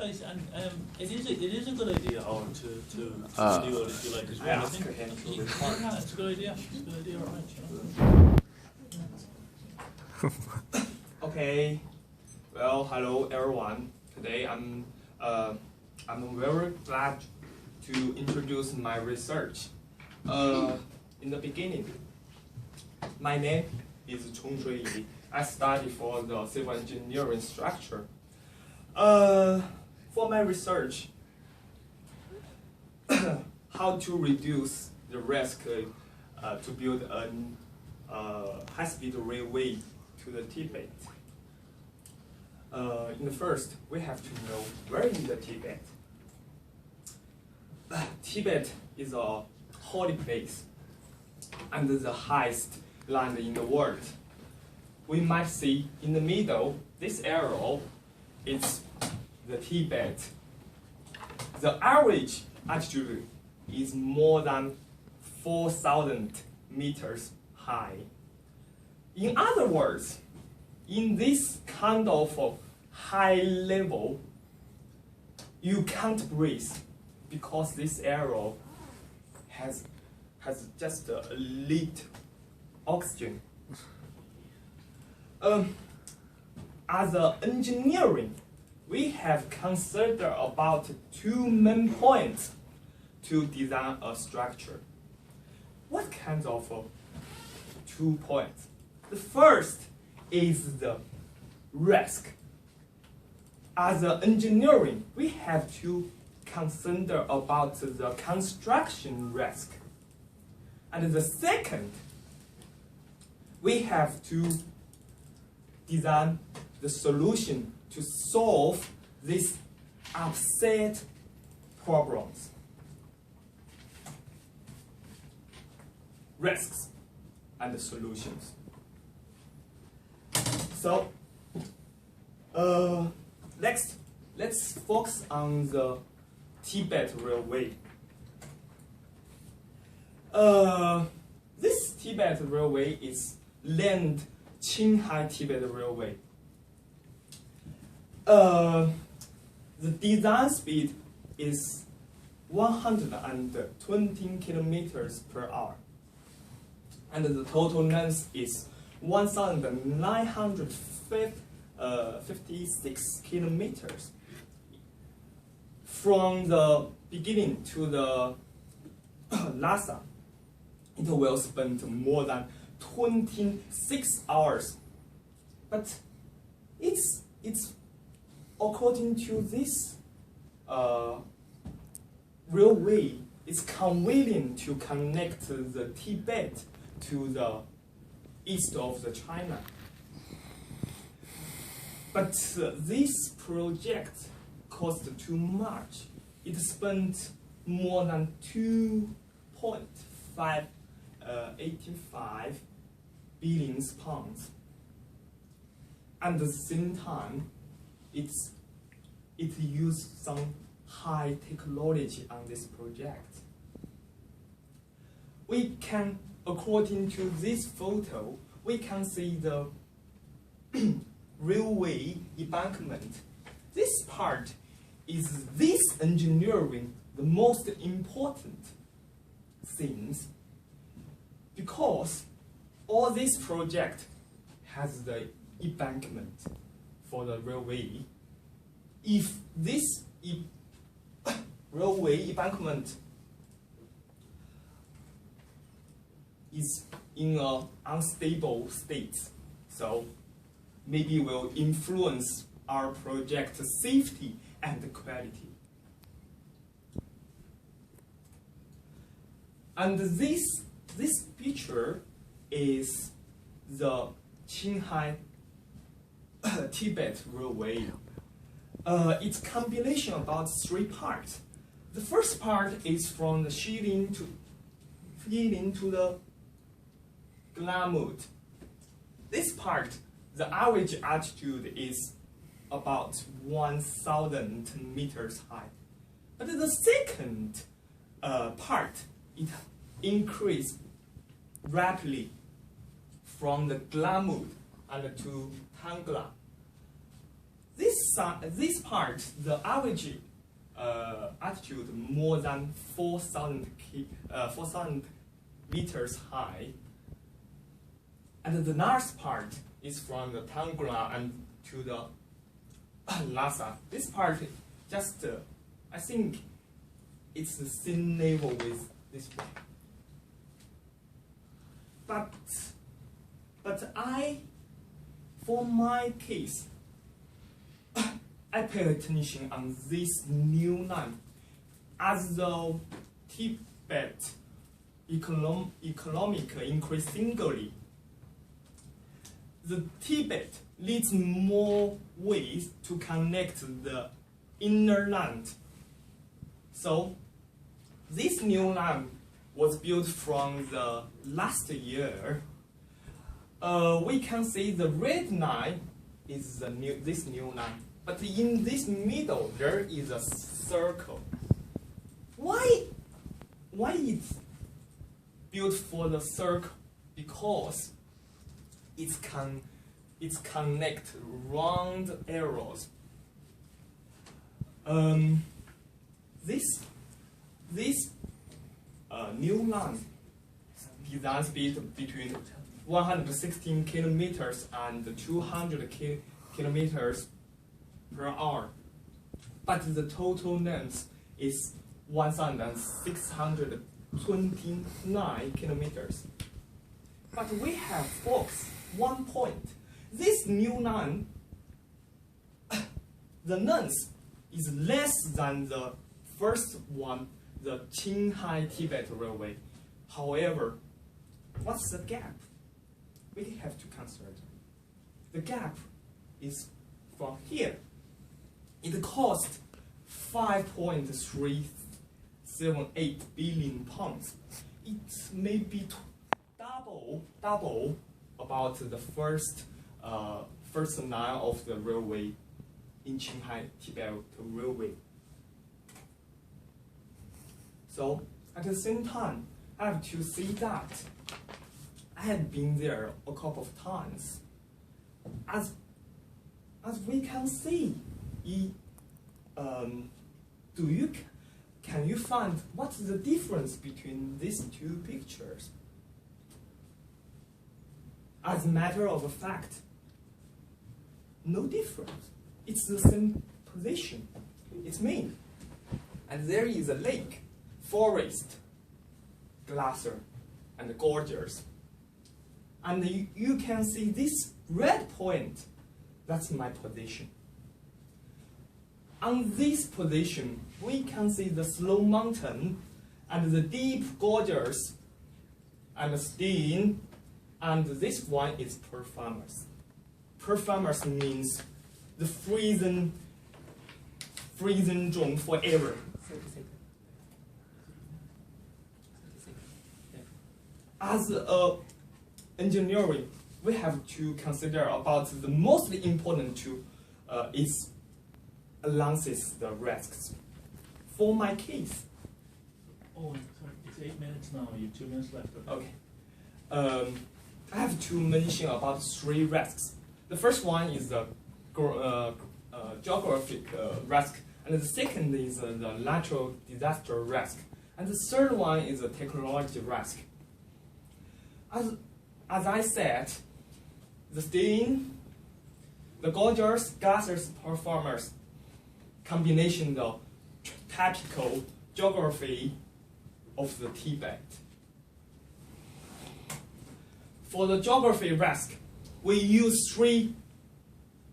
And it is a good idea, Owen, to do what if you like as well. I think it's a good idea. It's a good idea, right? Okay. Well, hello everyone. Today I'm very glad to introduce my research. In the beginning, my name is Chung Shui Yi. I study for the civil engineering structure. For my research, how to reduce the risk to build a high-speed railway to the Tibet. In the first, we have to know where is the Tibet. Tibet is a holy place and the highest land in the world. We might see in the middle, this arrow, it's the Tibet. The average altitude is more than 4,000 meters high. In other words, in this kind of high level, you can't breathe because this arrow has just a little oxygen. As an engineering, we have considered about two main points to design a structure. What kinds of 2 points? The first is the risk. As an engineering, we have to consider about the construction risk. And the second, we have to design the solution to solve these upset problems. Risks and the solutions. So, next, let's focus on the Tibet Railway. This Tibet Railway is named Qinghai Tibet Railway. The design speed is 120 kilometers per hour, and the total length is 1,956 kilometers. From the beginning to the Lhasa, it will spend more than 26 hours. But it's according to this railway, it's convenient to connect the Tibet to the east of the China. But this project cost too much. It spent more than 2.85 billion pounds. At the same time, it used some high technology on this project. We can, according to this photo, we can see the railway embankment. This part is this engineering the most important things, because all this project has the embankment for the railway. If this railway embankment is in an unstable state, so maybe will influence our project safety and quality. And this picture is the Qinghai Tibet Railway. It's combination about 3 parts. The first part is from the Shilin to the Glamut. This part, the average altitude is about 1,000 meters high. But the second part, it increased rapidly from the Glamut and to Tangla. This this part, the average altitude more than 4,000 meters high. And the last part is from the Tangla and to the Lhasa. This part just, I think it's the same level with this one. But for my case, I pay attention on this new line. As the Tibet economic increasingly, the Tibet needs more ways to connect the inner land. So this new line was built from the last year. We can see the red line is this new line, but in this middle there is a circle. Why it's built for the circle? Because it's connect round arrows. This new line design speed between 116 kilometers and 200 kilometers per hour, but the total length is 1,629 kilometers. But we have focused one point. This new line, the length is less than the first one, the Qinghai-Tibet Railway. However, what's the gap? We have to consider. The gap is from here. It cost 5.378 billion pounds. It may be double about the first line of the railway in Qinghai-Tibet Railway. So at the same time, I have to see that I had been there a couple of times. As we can see, can you find what's the difference between these two pictures? As a matter of fact, no difference. It's the same position. It's mean. And there is a lake, forest, glacier, and gorges. And you can see this red point. That's my position. On this position, we can see the slow mountain and the deep gorges and the steam, and this one is performance. Performance means the freezing zone forever. As engineering, we have to consider about the most important to is balances the risks. For my case. Oh, sorry, it's 8 minutes now. You have 2 minutes left. Okay. I have to mention about 3 risks. The first one is the geographic risk, and the second is the natural disaster risk, and the third one is the technology risk. As I said, the steam, the gorges, gases, performers, combination of typical geography of the Tibet. For the geography risk, we use 3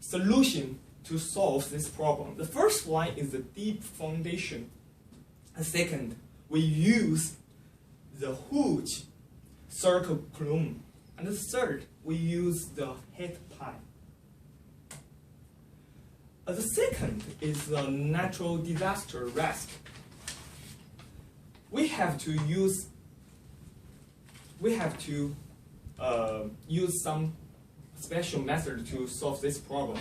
solutions to solve this problem. The first one is the deep foundation. The second, we use the huge circle plume. And the third, we use the heat pipe. The second is the natural disaster risk. We have to use some special method to solve this problem.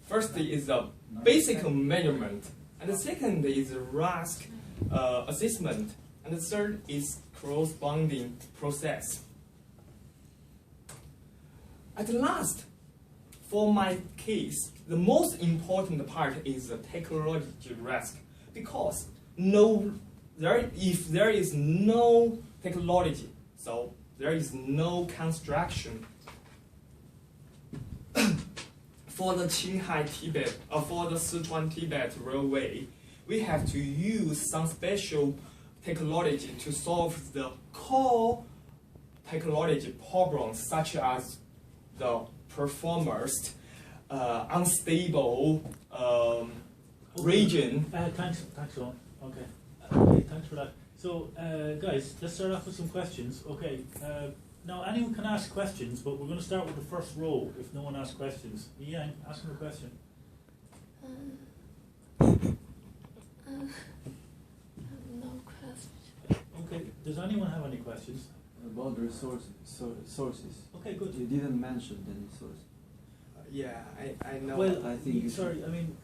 First is the basic measurement, and the second is the risk assessment, and the third is corresponding process. At last, for my case, the most important part is the technology risk, because if there is no technology, so there is no construction. For the Qinghai Tibet, for the Sichuan Tibet railway, we have to use some special technology to solve the core technology problems, such as the performance, unstable region. Thanks, Owen. Okay. Okay, thanks for that. So, guys, let's start off with some questions. Okay. Now, anyone can ask questions, but we're going to start with the first row. If no one asks questions, Yang, ask him a question. No question. Okay. Does anyone have any questions? About the sources. Okay, good. You didn't mention any source. Yeah, I know. Well, I think sorry. I mean,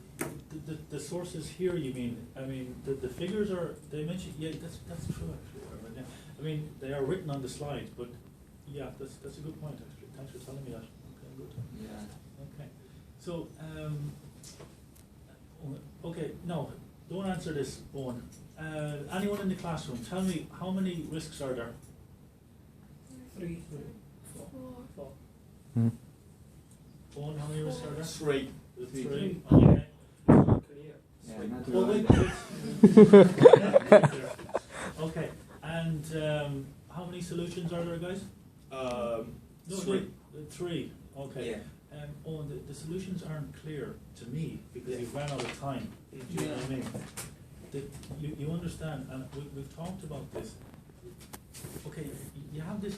the sources here. You mean? I mean, the figures are. They mentioned. Yeah, that's true actually. Right? I mean, they are written on the slides, but yeah, that's a good point actually. Thanks for telling me that. Okay, good. Yeah. Okay. So, okay. No, don't answer this, Owen. Anyone in the classroom, tell me how many risks are there? 3, 4. Owen, how many risks are there? 3. 3. Yeah. Okay. Clear. Yeah, not Oh, really. wait. Okay. And how many solutions are there, guys? No, 3. 3. Okay. Yeah. Oh, and the solutions aren't clear to me because you've ran out of time. Do you know what I mean? You understand, and we've talked about this. Okay, you have this.